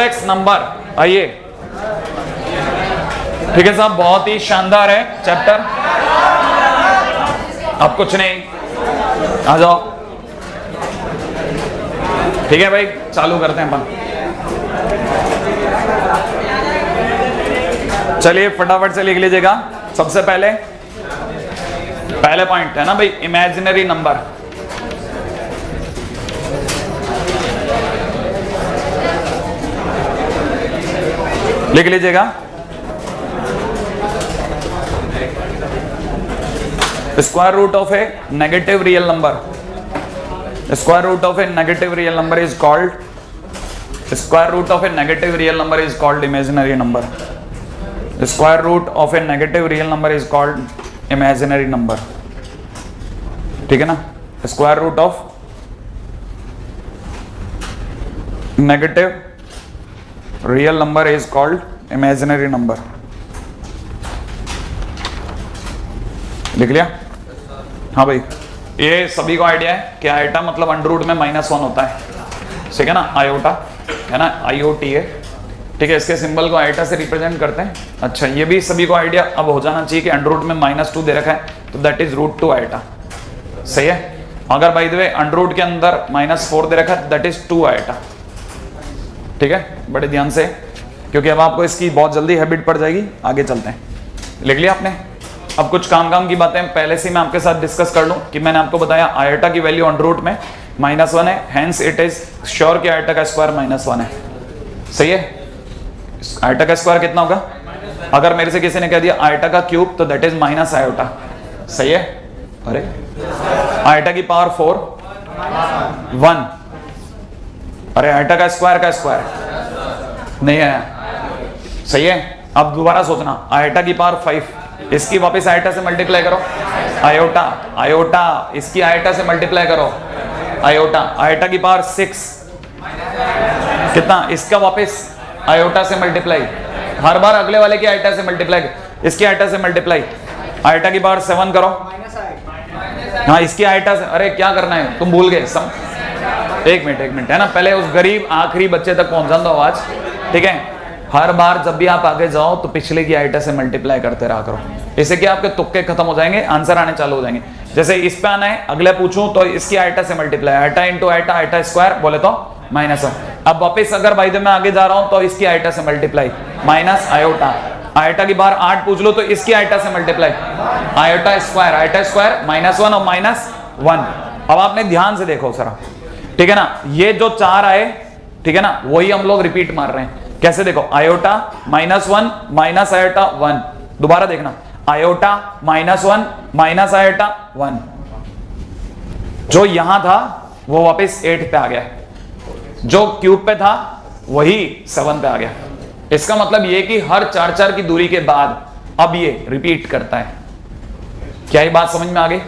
Complex number. आइए, ठीक है साहब, बहुत ही शानदार है चैप्टर। अब कुछ नहीं, आ जाओ। ठीक है भाई, चालू करते हैं अपन। चलिए फटाफट से लिख लीजिएगा। सबसे पहले पॉइंट है ना भाई, इमेजिनरी नंबर। लिख लीजिएगा। Square root of a negative real number, square root of a negative real number is called, square root of a negative real number is called imaginary number. Square root of a negative real number is called imaginary number. ठीक है ना, square root of negative real number is called imaginary number. लिख लिया? हाँ भाई, ये सभी को आइडिया है कि आयोटा मतलब अंडर रूट में -1 होता है, ठीक है ना, आयोटा है ना, IOTA है, ठीक है। इसके सिंबल को आयोटा से रिप्रेजेंट करते हैं। अच्छा, ये भी सभी को आइडिया अब हो जाना चाहिए कि अंडर रूट में -2 दे रखा है, तो दैट इज √2 आयोटा, सही है। अगर by the way under root के अंदर -4 दे रखा है, दैट इज 2 आयोटा, ठीक है। बड़े ध्यान से, क्योंकि अब आपको इसकी बहुत जल्दी हैबिट पड़ जाएगी। आगे चलते हैं। लिख लिया आपने? अब कुछ काम की बातें पहले से मैं आपके साथ डिस्कस कर लूं कि मैंने आपको बताया आयोटा की वैल्यू अंडर रूट में -1 है, हेंस इट इज श्योर कि आयोटा का स्क्वायर -1 है, सही है। आयोटा का स्क्वायर कितना होगा? अगर मेरे से किसी ने कह दिया आयोटा का क्यूब, तो दैट इज माइनस आयोटा, सही है। अरे आयोटा की पावर 4 1, अरे आयोटा का स्क्वायर नहीं आया, सही है। अब दोबारा सोचना, आयोटा की पावर 5, इसकी वापस आयोटा से मल्टीप्लाई करो, आयोटा इसकी आयोटा से मल्टीप्लाई करो, आयोटा की पावर 6 कितना, इसका वापस आयोटा से मल्टीप्लाई, हर बार अगले वाले की आयोटा से मल्टीप्लाई, इसकी आयोटा से मल्टीप्लाई, आयोटा की पावर 7 करो, हाँ इसकी आयोटा से। अरे क्या करना है, तुम भूल गए एक मिनट है ना, पहले उस गरीब आखिरी बच्चे तक पहुंचा दो आवाज, ठीक है। हर बार जब भी आप आगे जाओ तो पिछले की आयोटा से मल्टीप्लाई करते रहा करो, इससे क्या आपके तुक्के खत्म हो जाएंगे, आंसर आने चालू हो जाएंगे। जैसे इस पे आना है, अगले पूछूं तो इसकी आयोटा से multiply, iota into iota, iota square बोले तो -1। अब वापिस अगर भाई मैं आगे जा रहा हूं तो इसकी आयोटा से मल्टीप्लाई, माइनस आयोटा, आयोटा की बार 8 पूछ लो तो इसकी आयोटा से मल्टीप्लाई, आयोटा स्क्वायर -1 और -1। अब आपने ध्यान से देखो सर, ठीक है ना, ये जो 4 आए, ठीक है ना, वही हम लोग रिपीट मार रहे हैं। कैसे देखो, आयोटा -1 माइनस आयोटा 1, दोबारा देखना, आयोटा -1 माइनस आयोटा 1, जो यहां था वो वापस 8 पे आ गया, जो क्यूब पे था वही 7 पे आ गया। इसका मतलब ये कि हर 4 की दूरी के बाद अब ये रिपीट करता है। क्या ये बात समझ में आ गई?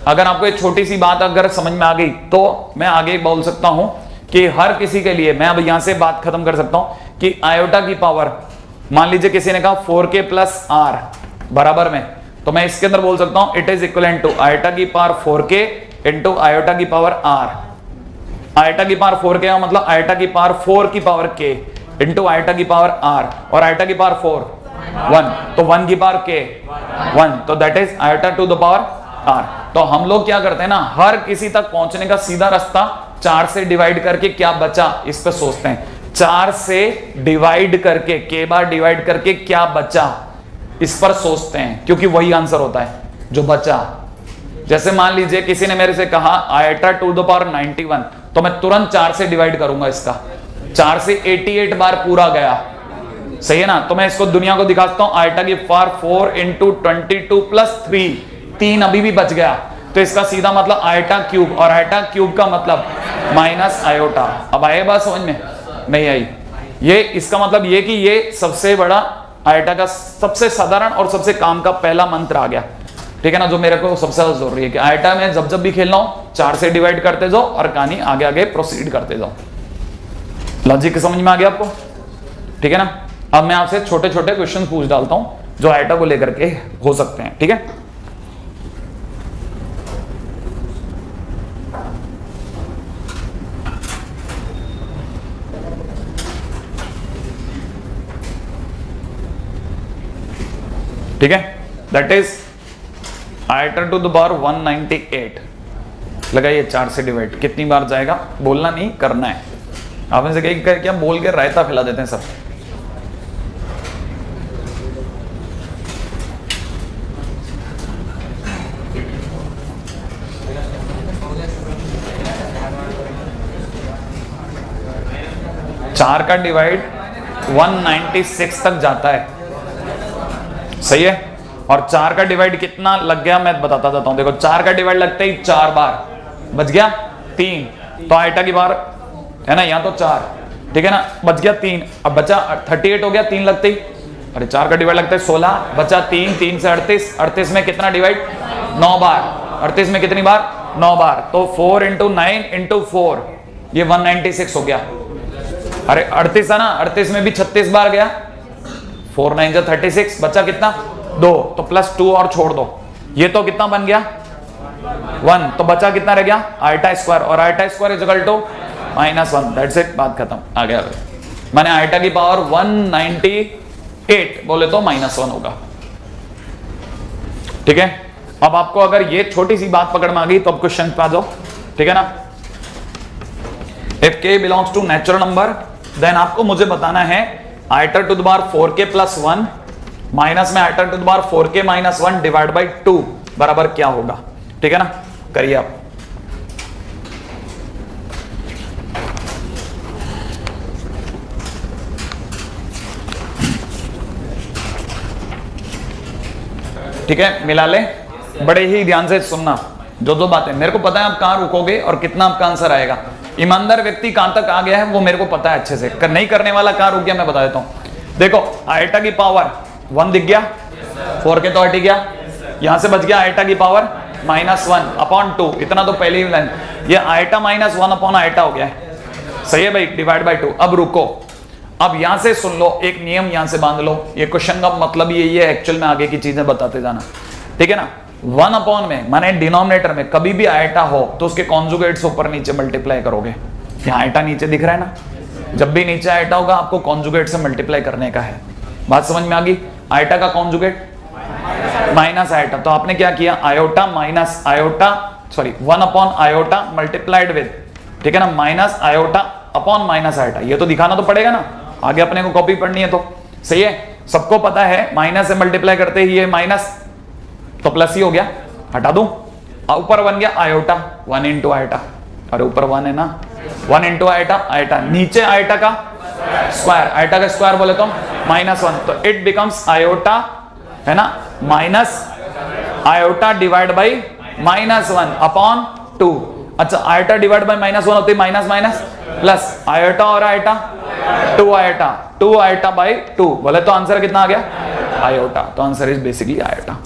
अगर आपको एक छोटी सी बात अगर समझ में आ गई तो मैं आगे बोल सकता हूं कि हर किसी के लिए मैं अब यहां से बात खत्म कर सकता हूं कि आयोटा की पावर, मान लीजिए किसी ने कहा 4k + r बराबर में, तो मैं इसके अंदर बोल सकता हूं it is equivalent to iota की पावर 4k इंटू आयोटा की पावर r। आयोटा की पावर 4k का मतलब आयोटा की पावर 4 की पावर k इंटू आयोटा की पावर r, और आयोटा की पावर 4 1, तो 1 की पावर k 1, तो that is iota to the power r। तो हम लोग क्या करते हैं ना, हर किसी तक पहुंचने का सीधा रास्ता 4 से डिवाइड करके क्या बचा इस पर सोचते हैं, 4 से डिवाइड करके k बार डिवाइड करके क्या बचा इस पर सोचते हैं, क्योंकि वही आंसर होता है जो बचा। जैसे मान लीजिए किसी ने मेरे से कहा आयोटा टू द पावर 91, तो मैं तुरंत 4 से डिवाइड करूंगा, इसका 4 से 88 बार पूरा गया, सही है ना। तो मैं इसको दुनिया को दिखाता हूं, आयोटा की पावर 4 इंटू 22 + 3 अभी भी बच गया, तो इसका सीधा मतलब आयोटा क्यूब, और आयोटा क्यूब का मतलब माइनस आयोटा। अब आए बात समझ में? नहीं आई? ये इसका मतलब ये कि ये सबसे बड़ा आयोटा का सबसे साधारण और सबसे काम का पहला मंत्र आ गया, ठीक है ना, जो मेरे को सबसे ज्यादा जरूरी है कि आयोटा में जब भी खेलना हो 4 से डिवाइड करते जाओ और कहानी आगे आगे प्रोसीड करते जाओ। लॉजिक समझ में आ गया आपको? ठीक है ना। अब मैं आपसे छोटे छोटे क्वेश्चन पूछ डालता हूं जो आयोटा को लेकर के हो सकते हैं, ठीक है। ठीक है, that is iota to the power 198। लगाइए 4 से डिवाइड, कितनी बार जाएगा बोलना नहीं, करना है। आपने से कहीं क्या बोल के रायता फैला देते हैं सब। चार का डिवाइड 196 तक जाता है, सही है। और 4 का डिवाइड कितना लग गया मैं बताता जाता हूं। देखो 4 का डिवाइड लगते ही 4 बार, बच गया 3, तो आइटा की बार है ना, यहाँ तो 4, ठीक है ना, बच गया 3। अब बचा 38 हो गया 3 लगते ही, अरे 4 का डिवाइड लगता है 16, बचा 3, 3 से 38, 38 में कितना डिवाइड 9 बार, 38 में कितनी बार 9 बार, तो 4 इंटू 9 इंटू 4, ये 196 हो गया। अरे 38 है ना, 38 में भी 36 बार गया, 4 9 जा 36, बचा कितना 2, तो प्लस 2 और छोड़ दो, ये तो कितना बन गया 1, तो बचा कितना रह गया आइटा स्क्वायर, और iota square is equal to -1, that's it, बात खत्म। आ गया मैंने आइटा की पावर 198 बोले तो -1 होगा, ठीक है। अब आपको अगर ये छोटी सी बात पकड़ में आ गई तो अब क्वेश्चन पे आ जाओ, ठीक है ना। If k belongs to natural number then आपको मुझे बताना है iota to the power 4k plus 1 minus में iota to the power 4k minus 1 divide by 2 बराबर क्या होगा, ठीक है ना। करिए आप। ठीक है, मिला ले, बड़े ही ध्यान से सुनना जो दो बातें। मेरे को पता है आप कहां रुकोगे और कितना आपका आंसर आएगा। ईमानदार व्यक्ति कहां तक आ गया है वो मेरे को पता है अच्छे से, नहीं करने वाला कहां रुक गया मैं बता देता हूं। देखो आइटा की पावर 1 दिख गया, 4k तो हट गया, यहां से बच गया आइटा की पावर -1 अपॉन 2, इतना तो पहले ही लाइन, ये आइटा -1 अपॉन आइटा हो गया है, सही है भाई, डिवाइड बाई 2। अब रुको, अब यहां से सुन लो, एक नियम यहां से बांध लो, ये क्वेश्चन का मतलब यही है एक्चुअल में, आगे की चीजें बताते जाना, ठीक है ना। 1 अपॉन में माने डिनोमिनेटर में कभी भी आइटा हो तो उसके कॉन्जुगेट से ऊपर नीचे मल्टीप्लाई करोगे। यहाँ आइटा नीचे दिख रहा है ना, जब भी नीचे आइटा होगा आपको कॉन्जुगेट से मल्टीप्लाई करने का है। बात समझ में आ गई। आइटा का कॉन्जुगेट माइनस आइटा, तो आपने क्या किया iota minus iota, sorry 1 upon iota multiplied with, ठीक है ना, minus iota upon minus iota, ये तो दिखाना तो पड़ेगा ना, आगे अपने को कॉपी पढ़नी है तो, सही है। सबको पता है माइनस से मल्टीप्लाई करते ही ये माइनस तो प्लस ही हो गया, हटा दूं, ऊपर बन गया आयोटा 1 इंटू आयोटा, अरे ऊपर 1 है ना, 1 इंटू आयोटा आयोटा, नीचे आयोटा का स्क्वायर, आयोटा का स्क्वायर बोले तो -1, तो इट बिकम्स आयोटा है ना minus iota divide by -1 upon 2। अच्छा आयोटा डिवाइड बाई -1 होती है माइनस माइनस प्लस, आयोटा और आयोटा 2 आयोटा, 2 आयोटा बाई 2 बोले तो आंसर कितना आ गया आयोटा, तो आंसर इज बेसिकली आयोटा,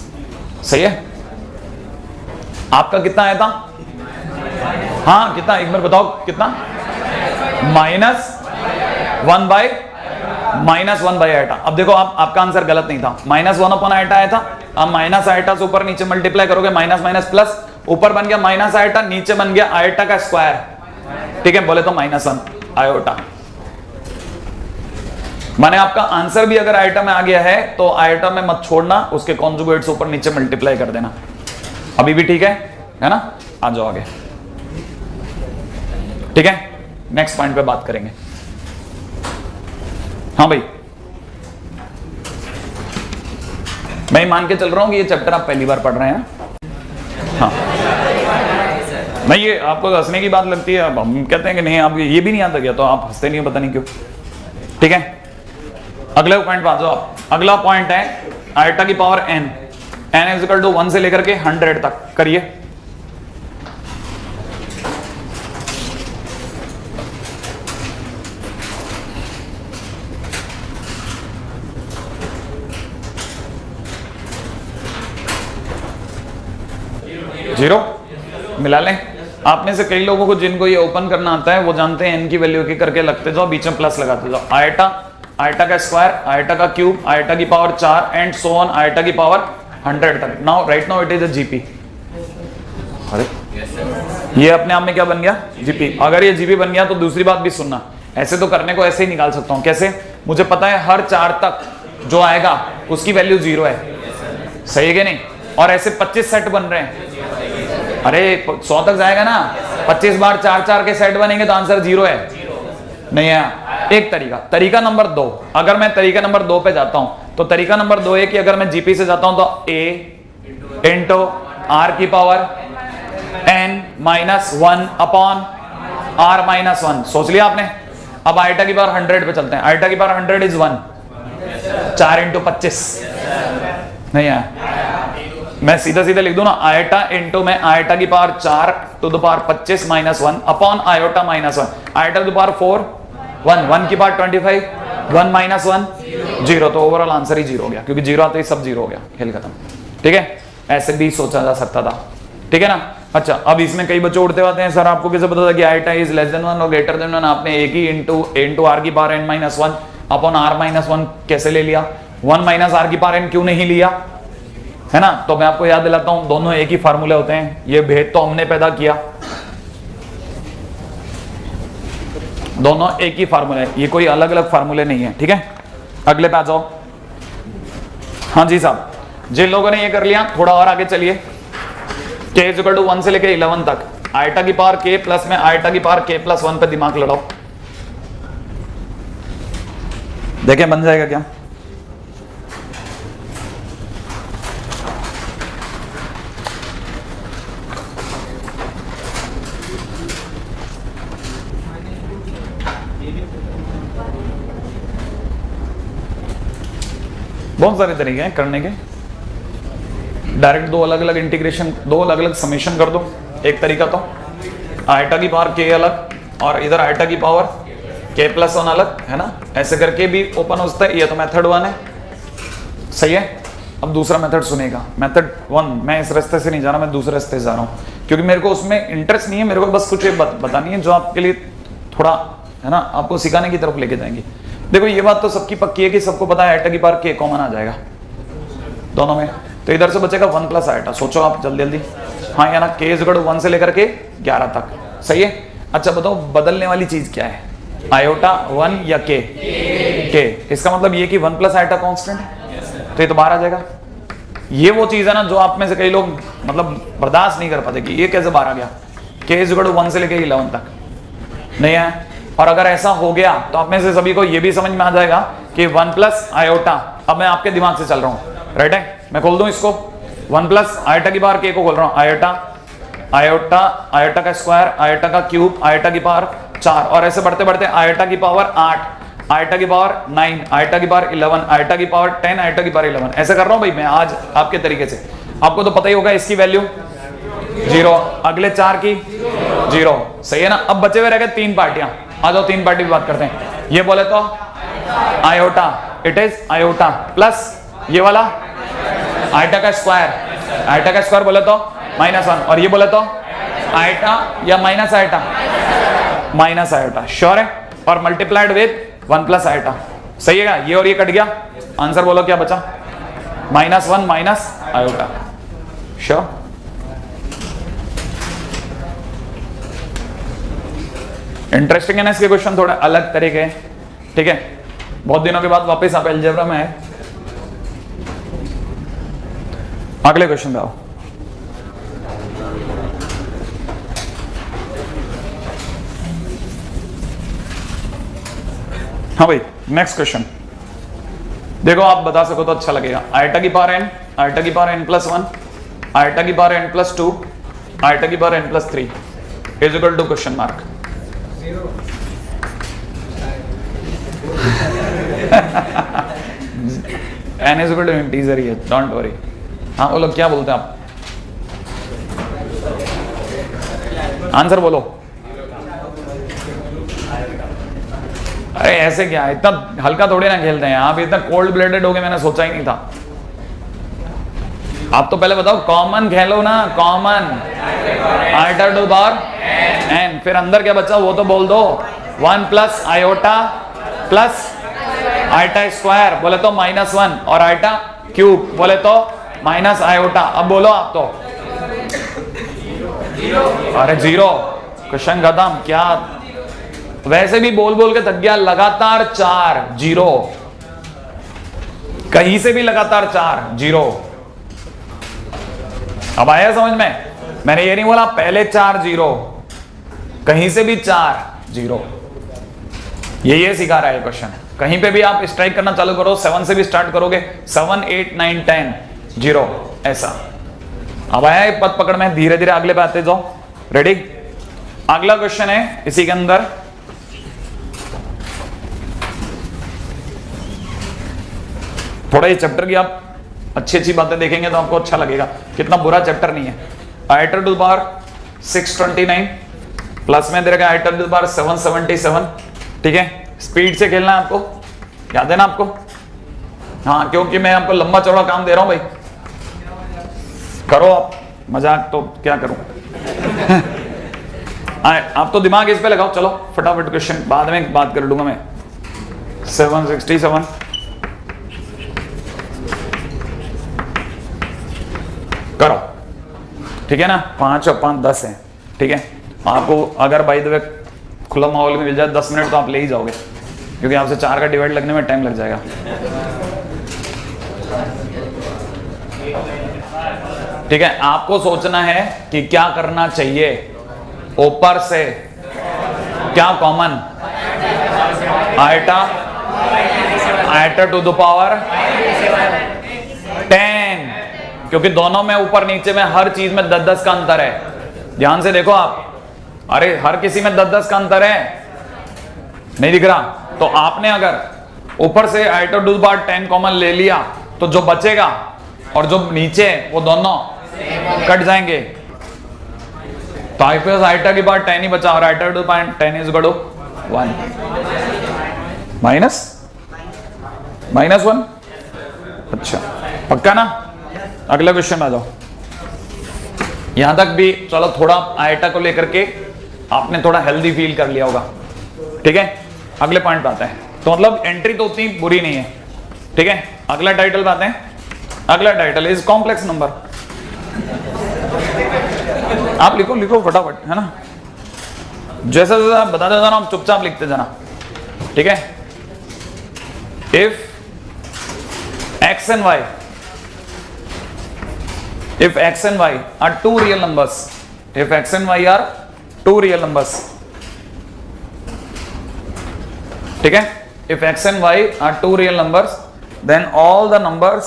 सही है। आपका कितना आया था, हाँ कितना एक बार बताओ कितना, -1 बाई आइटा। अब देखो आप, आपका आंसर गलत नहीं था, -1 अपॉन आइटा आया था, अब माइनस आइटा से ऊपर नीचे मल्टीप्लाई करोगे, माइनस माइनस प्लस, ऊपर बन गया माइनस आइटा, नीचे बन गया आइटा का स्क्वायर, ठीक है, बोले तो -1 आयोटा। माने आपका आंसर भी अगर आइटा में आ गया है तो आइटा में मत छोड़ना, उसके कॉन्जुगेट से ऊपर नीचे मल्टीप्लाई कर देना। अभी भी ठीक है ना, आ जाओ आगे, ठीक है, नेक्स्ट पॉइंट पे बात करेंगे। हाँ भाई, मैं मान के चल रहा हूं कि ये चैप्टर आप पहली बार पढ़ रहे हैं। हाँ नहीं, ये आपको हंसने की बात लगती है, अब हम कहते हैं कि नहीं आप ये भी नहीं आता गया, तो आप हंसते नहीं हो, पता नहीं क्यों, ठीक है। अगले पॉइंट पे आ जाओ आप। अगला पॉइंट है आइटा की power n, n is equal to 1 से लेकर के 100 तक, करिए। जीरो मिला लें। आप में से कई लोगों को जिनको ये ओपन करना आता है वो जानते हैं n की वैल्यू की करके लगते जाओ, बीच में प्लस लगाते जाओ, आइटा, आइटा का स्क्वायर, आइटा का क्यूब, आइटा की power 4 and so on iota की पावर 100 तक। Now right now it is a GP. अरे ये अपने आप में क्या बन गया जीपी। अगर ये जीपी बन गया तो दूसरी बात भी सुनना, ऐसे तो करने को ऐसे ही निकाल सकता हूं। कैसे, मुझे पता है हर 4 तक जो आएगा उसकी वैल्यू 0 है, सही है कि नहीं? और ऐसे 25 सेट बन रहे हैं, अरे 100 तक जाएगा ना, 25 बार 4-4 के सेट बनेंगे तो आंसर 0 है, नहीं है। एक तरीका नंबर 2, अगर मैं तरीका नंबर 2 पे जाता हूं तो तरीका नंबर 2 है कि अगर मैं जीपी से जाता हूं तो a इंटू आर की पावर n-1 अपॉन r-1, सोच लिया आपने। अब आइटा की पावर 100 पे चलते हैं, आइटा की पावर 100 इज 1, 4 इंटू 25, नहीं है। मैं सीधा सीधा लिख दूं ना, आयटा इंटू में आयटा की power 4 to the power 25 -1 upon iota -1, iota to the power 4 1, 1 की पावर 25, 1 -1 0, तो ओवरऑल आंसर ही 0 हो गया, क्योंकि 0 आते ही सब 0 हो गया, खेल खत्म। ठीक है, ऐसे भी सोचा जा सकता था, ठीक है ना। अच्छा, अब इसमें कई बच्चे उड़ते आते हैं, सर आपको कैसे पता था कि आयटा इज लेस देन 1 और ग्रेटर देन 1? आपने एक ही इंटू आर की पावर n-1 अपॉन r-1 कैसे ले लिया? 1 माइनस आर की पावर n क्यों नहीं लिया, है ना? तो मैं आपको याद दिलाता हूं, दोनों एक ही फार्मूले होते हैं, ये भेद तो हमने पैदा किया, दोनों एक ही फार्मूले, ये कोई अलग अलग फार्मूले नहीं है। ठीक है, अगले पे आ जाओ। हाँ जी साहब, जिन लोगों ने ये कर लिया थोड़ा और आगे चलिए। k इक्वल टू 1 से लेके 11 तक आयटा की पावर k प्लस में आयटा की पावर k प्लस 1 पे दिमाग लड़ाओ, देखें बन जाएगा क्या? बहुत सारे तरीके हैं करने के, डायरेक्ट दो अलग अलग इंटीग्रेशन, दो अलग अलग समेशन कर दो। एक तरीका तो आयटा की पावर k अलग और इधर आयटा की पावर k प्लस 1 अलग, है ना? ऐसे करके भी ओपन होता है, ये तो मेथड 1 है, सही है। अब दूसरा मेथड सुनेगा, मेथड 1, मैं इस रास्ते से नहीं जा रहा, मैं दूसरे रास्ते से जा रहा हूँ, क्योंकि मेरे को उसमें इंटरेस्ट नहीं है, मेरे को बस कुछ बतानी है जो आपके लिए थोड़ा, है ना, आपको सिखाने की तरफ लेके जाएंगे। देखो ये बात तो सबकी पक्की है कि सबको पता है आयटा की पावर k कॉमन आ जाएगा दोनों में, तो इधर से बचेगा 1 प्लस आयटा। सोचो आप जल्दी जल्दी, हाँ या ना, k इक्वल टू 1 से लेकर के 11 तक, सही है। अच्छा बताओ बदलने वाली चीज क्या है, आयोटा 1 या k? इसका मतलब ये कि 1 प्लस आयटा कांस्टेंट है, तो ये तो बाहर आ जाएगा। ये वो चीज है ना जो आप में से कई लोग मतलब बर्दाश्त नहीं कर पाते कि ये कैसे बाहर आ गया, k इक्वल टू 1 से लेकर 11 तक नहीं है। और अगर ऐसा हो गया तो आप में से सभी को ये भी समझ में आ जाएगा कि 1 प्लस आयोटा, अब मैं आपके दिमाग से चल रहा हूं, राइट है, मैं खोल दूं इसको, 1 प्लस आयटा की पावर k को खोल रहा हूं, आयटा का स्क्वायर, आयटा का क्यूब, आयटा की पावर 4, और ऐसे बढ़ते बढ़ते आयटा की पावर 8, आयटा की पावर 9, आयटा की पावर 11, आयटा की पावर 10, आयटा की पावर 11, ऐसे कर रहा हूं भाई मैं आज आपके तरीके से। आपको तो पता ही होगा इसकी वैल्यू 0, अगले 4 की 0, सही है ना। अब बचे हुए रह गए 3 पार्टियां, आ जाओ 3 पार्टी की बात करते हैं। ये बोले तो iota, it is iota plus ये वाला आयटा का स्क्वायर, आयटा का स्क्वायर बोले तो -1, और ये बोले तो आयटा या minus eta, minus eta, sure है, और मल्टीप्लाइड विद 1 प्लस आयटा, सही है। ये और ये कट गया, आंसर बोलो क्या बचा, -1 माइनस आयोटा, श्योर। इंटरेस्टिंग है ना इसके क्वेश्चन, थोड़ा अलग तरीके, ठीक है। बहुत दिनों के बाद वापस आप अलजेब्रा में है। अगले क्वेश्चन पे आओ। हाँ भाई, नेक्स्ट क्वेश्चन देखो, आप बता सको तो अच्छा लगेगा। आयटा की पावर n, आयटा की पावर n प्लस 1, आयटा की पावर n प्लस 2, आयटा की power n plus 3 is equal to question mark. n is equal to integer ही है, डोंट वरी। हाँ बोलो, क्या बोलते हैं आप, आंसर बोलो। अरे ऐसे क्या, इतना हल्का थोड़ी ना खेलते हैं आप, इतना कोल्ड ब्लडेड हो गए, मैंने सोचा ही नहीं था। आप तो पहले बताओ, कॉमन खेलो ना, common iota to power n, फिर अंदर क्या बचा वो तो बोल दो, 1 plus iota plus eta square बोले तो -1, और आयटा क्यूब बोले तो माइनस आयोटा। अब बोलो आप तो, अरे 0, क्वेश्चन खत्म। क्या वैसे भी बोल बोल के थक गया, लगातार 4 0, कहीं से भी लगातार 4 0, अब आया समझ में? मैंने ये नहीं बोला पहले 4 जीरो, कहीं से भी 4 जीरो, ये सिखा रहा है क्वेश्चन। कहीं पे भी आप स्ट्राइक करना चालू करो, 7 से भी स्टार्ट करोगे, 7 8 9 10 जीरो, ऐसा। अब आया एक पद पकड़ में, धीरे धीरे अगले पे आते जाओ। रेडी? अगला क्वेश्चन है इसी के अंदर, थोड़ा ये चैप्टर की आप अच्छी बातें देखेंगे तो आपको अच्छा लगेगा, कितना बुरा चैप्टर नहीं है। Iota to the power 629 plus में दे रखा आइटा टू द पावर 777, ठीक है। स्पीड से खेलना है आपको, याद है ना आपको? हाँ, क्योंकि मैं आपको लंबा चौड़ा काम दे रहा हूं भाई, करो आप, मजाक तो क्या करूं। आप तो दिमाग इस पे लगाओ, चलो फटाफट क्वेश्चन बाद में बात कर लूंगा मैं। 767 करो, ठीक है ना। 5 और 5 10 है, ठीक है। आपको अगर बाय द वे खुला माहौल में मिल जाए 10 मिनट तो आप ले ही जाओगे, क्योंकि आपसे 4 का डिवाइड लगने में टाइम लग जाएगा। ठीक है, आपको सोचना है कि क्या करना चाहिए। ऊपर से क्या common? Iota to the power 10, क्योंकि दोनों में ऊपर नीचे में हर चीज में 10-10 का अंतर है। ध्यान से देखो आप, अरे हर किसी में 10-10 का अंतर है, नहीं दिख रहा? तो आपने अगर ऊपर से iota to the power 10 common ले लिया तो जो बचेगा और जो नीचे वो दोनों कट जाएंगे। तो आपके पास आइटा की पावर 10 ही बचा, और iota to the power 10 is equal to 1 minus 1। अच्छा, पक्का ना? अगला क्वेश्चन में आ जाओ। यहां तक भी चलो, थोड़ा आइटा को लेकर के आपने थोड़ा हेल्दी फील कर लिया होगा, ठीक है। अगले पॉइंट पे आते हैं, तो मतलब एंट्री तो उतनी बुरी नहीं है, ठीक है। अगला टाइटल पे आते हैं। अगला टाइटल इज कॉम्प्लेक्स नंबर। आप लिखो फटाफट, है ना। जैसा जैसा आप बताते जाना, आप चुपचाप लिखते जाना, ठीक है। If x and y, if x and y are two real numbers, if x and y are two real numbers, ठीक है। if x and y are two real numbers, then all the numbers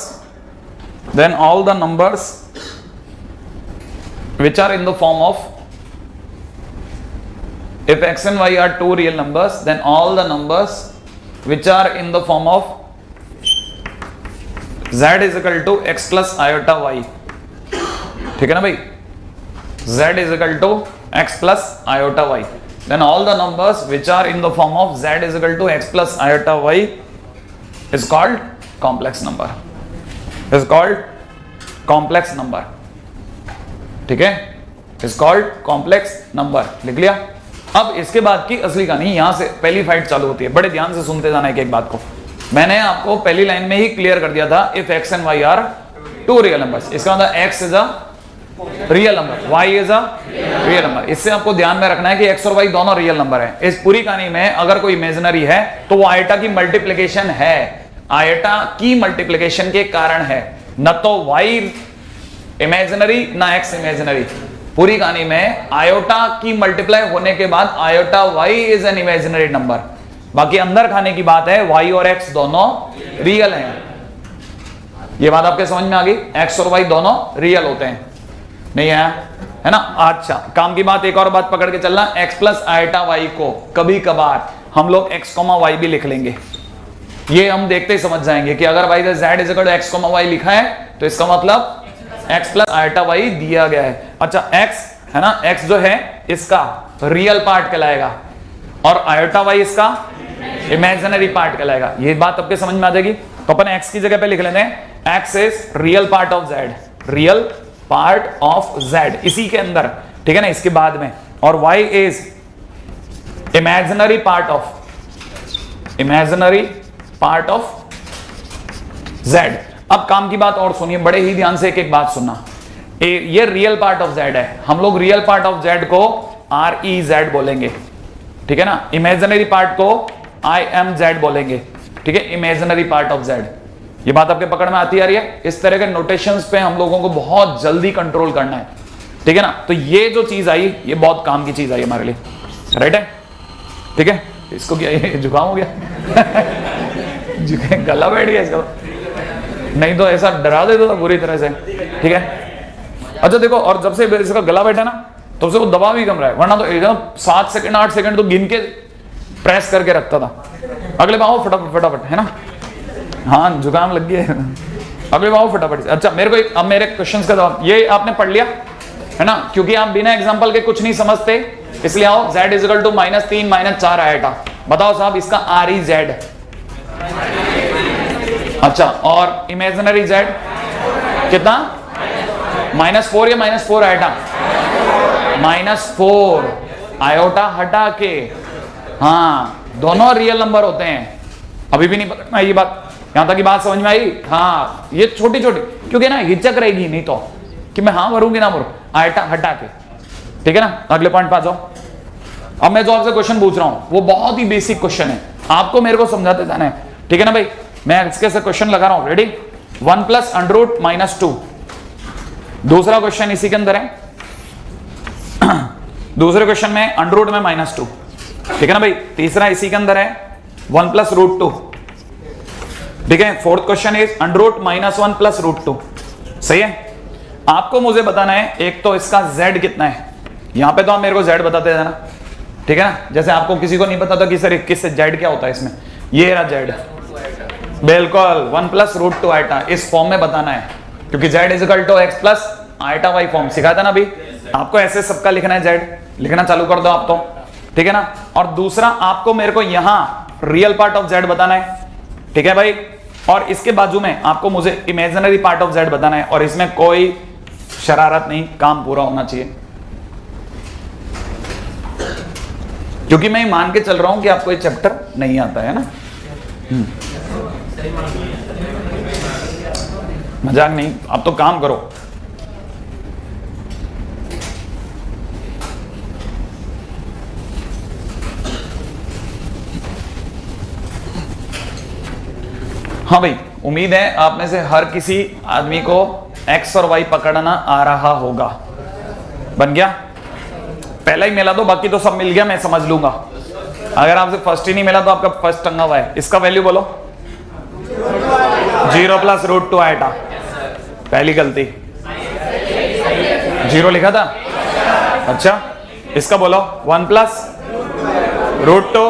which are in the form of, if x and y are two real numbers, then all the numbers which are in the form of z is equal to x plus iota y, ठीक है ना भाई। z is equal to x plus iota y, then all the numbers which are in the form of z is equal to x plus iota y is called complex number, is called complex number, ठीक है। is called complex number, लिख लिया। अब इसके बाद की असली कहानी यहां से पहली फाइट चालू होती है। बड़े ध्यान से सुनते जाना एक एक बात को। मैंने आपको पहली लाइन में ही क्लियर कर दिया था, if x and y are two real numbers, इसका मतलब x is a real number, y is a real number. इससे आपको ध्यान में रखना है कि x और y दोनों रियल नंबर है। इस पूरी कहानी में अगर कोई इमेजिनरी है तो वो आइटा की मल्टीप्लिकेशन है, आइटा की मल्टीप्लिकेशन के कारण है, न तो y इमेजिनरी ना x इमेजिनरी। पूरी कहानी में आयोटा की मल्टीप्लाई होने के बाद iota y is an imaginary number. बाकी अंदर खाने की बात है, y और x दोनों रियल हैं। ये बात आपके समझ में आ गई? x और y दोनों रियल होते हैं, नहीं है ना। अच्छा, काम की बात एक और बात पकड़ के चलना, x प्लस आइटा y को कभी कभार हम लोग x, y भी लिख लेंगे। ये हम देखते ही समझ जाएंगे कि अगर भाई z is equal to x, y लिखा है तो इसका मतलब x प्लस आइटा y दिया गया है। अच्छा, x है ना, x जो है इसका रियल पार्ट कहलाएगा और आइटा y इसका इमेजिनरी पार्ट कहलाएगा। ये बात आपके समझ में आ जाएगी। तो अपन x की जगह पे लिख लेते हैं, x is real part of z, real part of z इसी के अंदर, ठीक है ना, इसके बाद में, और y is imaginary part of z। अब काम की बात और सुनिए, बड़े ही ध्यान से एक एक बात सुनना। ये रियल पार्ट ऑफ z है, हम लोग रियल पार्ट ऑफ z को REZ बोलेंगे, ठीक है ना। इमेजिनरी पार्ट को IMZ बोलेंगे, ठीक है, इमेजिनरी पार्ट ऑफ z। ये बात आपके पकड़ में आती आ रही है? इस तरह के नोटेशंस पे हम लोगों को बहुत जल्दी कंट्रोल करना है, ठीक है ना। तो ये जो चीज आई ये बहुत काम की चीज आई हमारे लिए, राइट है, ठीक है। इसको क्या ये जुकाम हो गया गला बैठ गया इसका, नहीं तो ऐसा डरा देता था पूरी तरह से, ठीक है। अच्छा देखो, और जब से इसका गला बैठा ना तब से वो दबा भी कम रहा है, वरना तो एकदम 7 सेकंड 8 सेकंड तो गिन के प्रेस करके रखता था। अगले बार फटाफट फटाफट, है ना। हाँ जुकाम लग गया है, अगले बार फटाफट। अच्छा मेरे को अब मेरे क्वेश्चंस का जवाब ये आपने पढ़ लिया है ना, क्योंकि आप बिना एग्जांपल के कुछ नहीं समझते, इसलिए आओ z इज इक्वल टू -3 -4 आएगा। बताओ साहब इसका REZ, अच्छा, और इमेजिनरी z कितना, -4 या -4 आयोटा, -4 आयोटा हटा के, हाँ दोनों रियल नंबर होते हैं। अभी भी नहीं पकड़ना ये बात, यहां तक की बात समझ में आई? हाँ ये छोटी छोटी, क्योंकि ना हिचक रहेगी नहीं तो कि मैं हाँ भरूंगी ना भरूं, आयोटा हटा के, ठीक है ना। अगले पॉइंट पे आ जाओ। अब मैं जो आपसे क्वेश्चन पूछ रहा हूं वो बहुत ही बेसिक क्वेश्चन है, आपको मेरे को समझाते जाना है, ठीक है ना भाई। मैं इसके से क्वेश्चन लगा रहा हूं, रेडी। 1 + √-2। दूसरा क्वेश्चन इसी के अंदर है, दूसरे क्वेश्चन में अंडर में -2, ठीक है ना भाई। तीसरा इसी के अंदर है 1 + √2, ठीक है। फोर्थ क्वेश्चन इज अंडर -1 + √2, सही है। आपको मुझे बताना है एक तो इसका z कितना है, यहां पे तो आप मेरे को z बताते जाना, ठीक है ना। जैसे आपको किसी को नहीं पता था कि सर 21 से z क्या होता है इसमें, ये रहा z, बिल्कुल 1 + √2 आयोटा इस फॉर्म में बताना है, क्योंकि z is equal to x + iota y form सिखाया था ना अभी आपको। ऐसे सबका लिखना है, z लिखना चालू कर दो आप तो, ठीक है ना। और दूसरा आपको मेरे को यहां रियल पार्ट ऑफ z बताना है, ठीक है भाई। और इसके बाजू में आपको मुझे इमेजिनरी पार्ट ऑफ z बताना है, और इसमें कोई शरारत नहीं, काम पूरा होना चाहिए, क्योंकि मैं मान के चल रहा हूं कि आपको ये चैप्टर नहीं आता है ना। मजाक नहीं, अब तो काम करो। हाँ भाई, उम्मीद है आप में से हर किसी आदमी को x और y पकड़ना आ रहा होगा। बन गया? पहला ही मिला तो बाकी तो सब मिल गया, मैं समझ लूंगा। अगर आपसे फर्स्ट ही नहीं मिला तो आपका फर्स्ट टंगा हुआ है। इसका वैल्यू बोलो, 0 + √2 आयोटा, पहली गलती 0 लिखा था। अच्छा इसका बोलो 1 + √2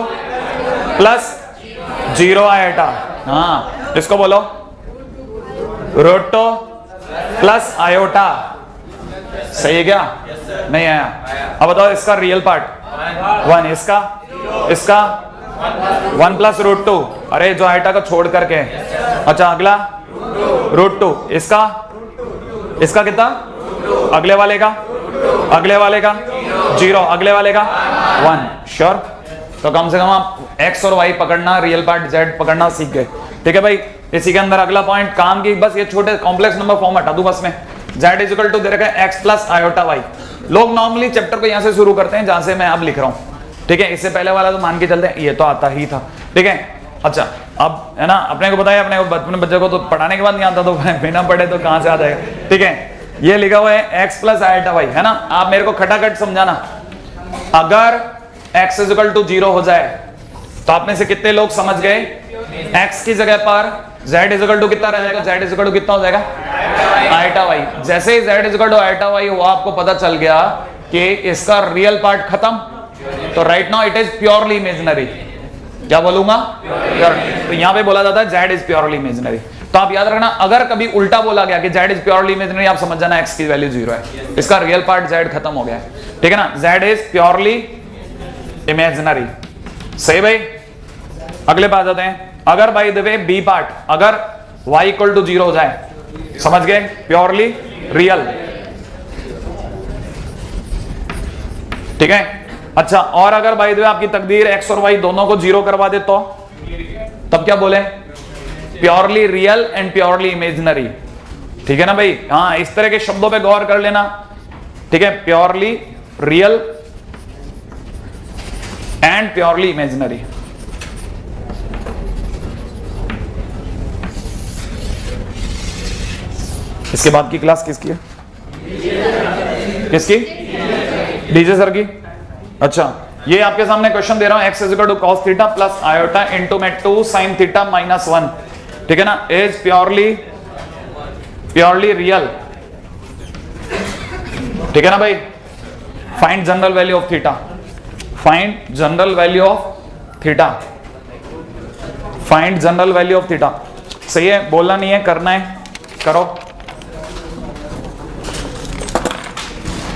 + 0 आयोटा, हाँ इसको बोलो √2 + आयोटा, सही है क्या? नहीं आया। अब बताओ इसका रियल पार्ट 1, इसका 1 + √2, अरे जो आयोटा को छोड़ करके। अच्छा अगला √2, इसका कितना, अगले वाले का 0, अगले वाले का 1, श्योर। तो कम से कम आप x और y पकड़ना, रियल पार्ट z पकड़ना सीख गए, ठीक है भाई। इसी के अंदर अगला पॉइंट काम की, बस ये छोटे कॉम्प्लेक्स नंबर फॉर्म हटा दूं बस में। z इज इक्वल टू दे रखा है x + आयोटा y। लोग नॉर्मली चैप्टर को यहां से शुरू करते हैं जहां से मैं अब लिख रहा हूं, ठीक है। इससे पहले वाला तो मान के चलते हैं ये तो आता ही था, ठीक है। अच्छा अब है ना, अपने को बताया, अपने को अपने बच्चे को तो पढ़ाने के बाद नहीं आता, तो बिना पढ़े तो कहां से आ जाएगा, ठीक है। ये लिखा हुआ है x + आयोटा y, है ना। आप मेरे को खटाखट समझाना, अगर x इज इक्वल टू 0 हो जाए तो आप में से कितने लोग समझ गए x की जगह पर z इज इक्वल टू कितना रह जाएगा, z इज इक्वल टू कितना हो जाएगा, आयोटा y। जैसे ही z is equal to iota y हुआ, आपको पता चल गया कि इसका रियल पार्ट खत्म, तो right now it is purely imaginary. क्या बोलूंगा? तो यहां पे बोला जाता है z इज प्योरली इमेजिनरी। तो आप याद रखना, अगर कभी उल्टा बोला गया कि z इज प्योरली इमेजिनरी, आप समझ जाना x की वैल्यू 0 है, इसका रियल पार्ट z खत्म हो गया है, ठीक है ना। z इज प्योरली इमेजिनरी, सही भाई। अगले पे आ जाते हैं। अगर by the way B part, अगर y इक्वल टू 0 हो जाए, समझ गए, प्योरली रियल, ठीक है। अच्छा और अगर बाय द वे आपकी तकदीर x और y दोनों को 0 करवा दे तो तब क्या बोले, purely real and purely imaginary, ठीक है ना भाई। हाँ इस तरह के शब्दों पे गौर कर लेना, ठीक है। Purely real and purely imaginary, इसके बाद की क्लास किसकी है? किसकी? डीजे सर की। अच्छा, ये आपके सामने क्वेश्चन दे रहा हूं, x is equal to cos theta plus iota into में 2 sin थीटा माइनस 1, ठीक है ना, इज प्योरली रियल, ठीक है ना भाई। Find general value of theta, find general value of theta, find general value of theta. सही है, बोलना नहीं है, करना है, करो।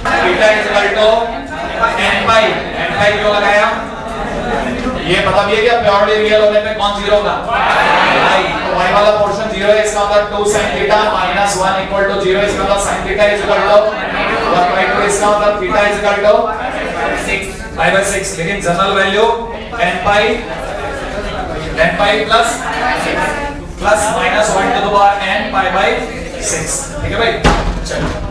Theta is equal to n pi क्यों लगाया? ये मतलब ये क्या प्योरली रियल होने पे कौन जीरो होगा? y। तो y वाला पोर्शन जीरो है, इसका मतलब 2 sin theta minus 1 equal to 0, इसका मतलब sin theta is equal to 1/2, इसका मतलब थीटा इज इक्वल टू 6/6। लेकिन general value n pi plus minus 1 to the power n पाई/6, ठीक है भाई। चलो